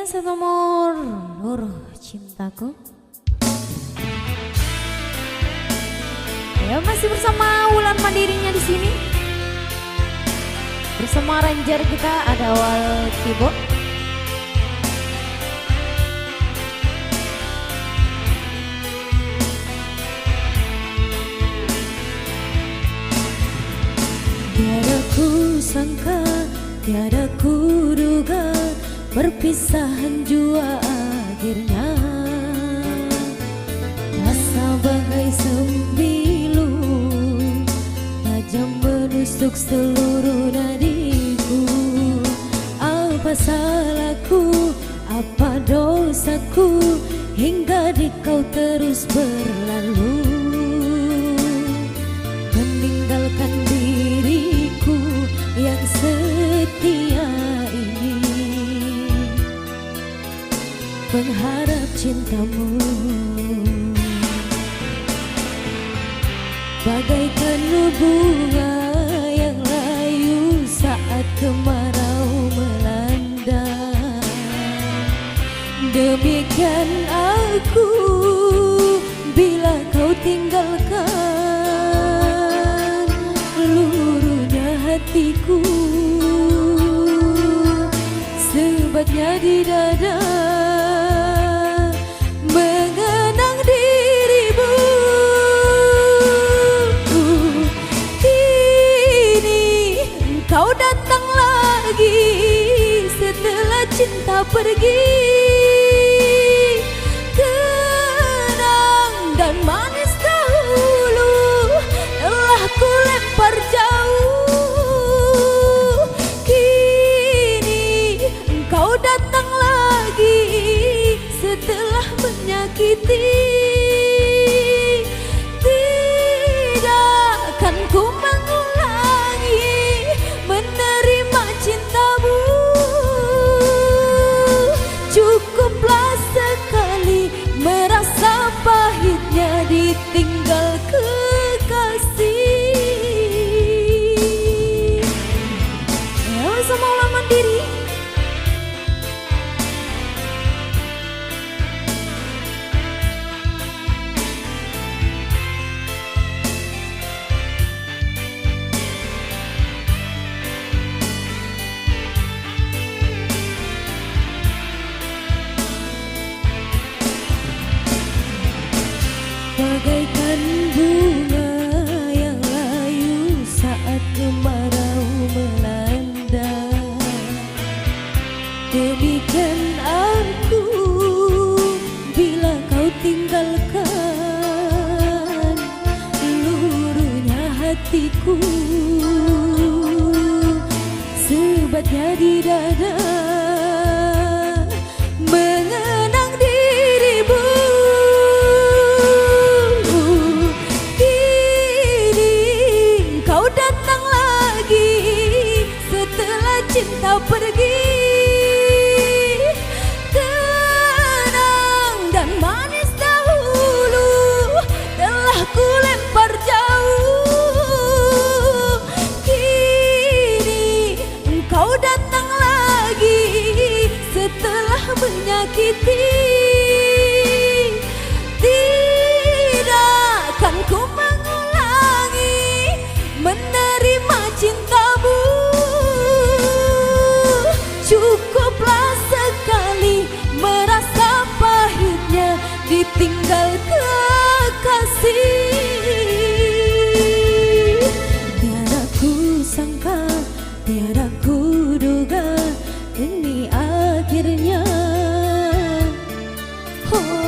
satu nomor Nur Cintaku. Ya, masih bersama Wulan Mandirinya di sini. Bersama Ranger kita ada Awal Keyboard. Tiada ku sangka, tiada ku duga, perpisahan jua akhirnya. Rasa bagai sembilu, tajam menusuk seluruh nadiku. Apa salahku, apa dosaku, hingga di kau terus berlalu, meninggalkan diriku yang setia ini, mengharap cintamu. Bagaikan bunga yang layu saat kemarau melanda, demikian aku bila kau tinggalkan luruhnya hatiku. Sebatnya di dada mengenang dirimu. Kini engkau datang lagi setelah cinta pergi. Kenang dan manis dahulu telah ku lempar jauh. Kini engkau datang lagi setelah menyakiti. Tidak akan ku mengulangi menerima cintamu. Cukuplah sekali merasa pahitnya ditinggal kekasih. Ya, sama Wulan Mandiri. Bagaikan bunga yang layu saat kemarau melanda, demikian aku bila kau tinggalkan luruhnya hatiku. Sebatnya di dada mengenang dirimu. Cinta pergi, kenang dan manis dahulu telah ku lempar jauh. Kini engkau datang lagi setelah menyakiti. Tidak akan ku mengulangi menerima cintamu. Cukuplah sekali merasa pahitnya ditinggal kekasih. Tiada ku sangka, tiada ku duga, ini akhirnya. Oh.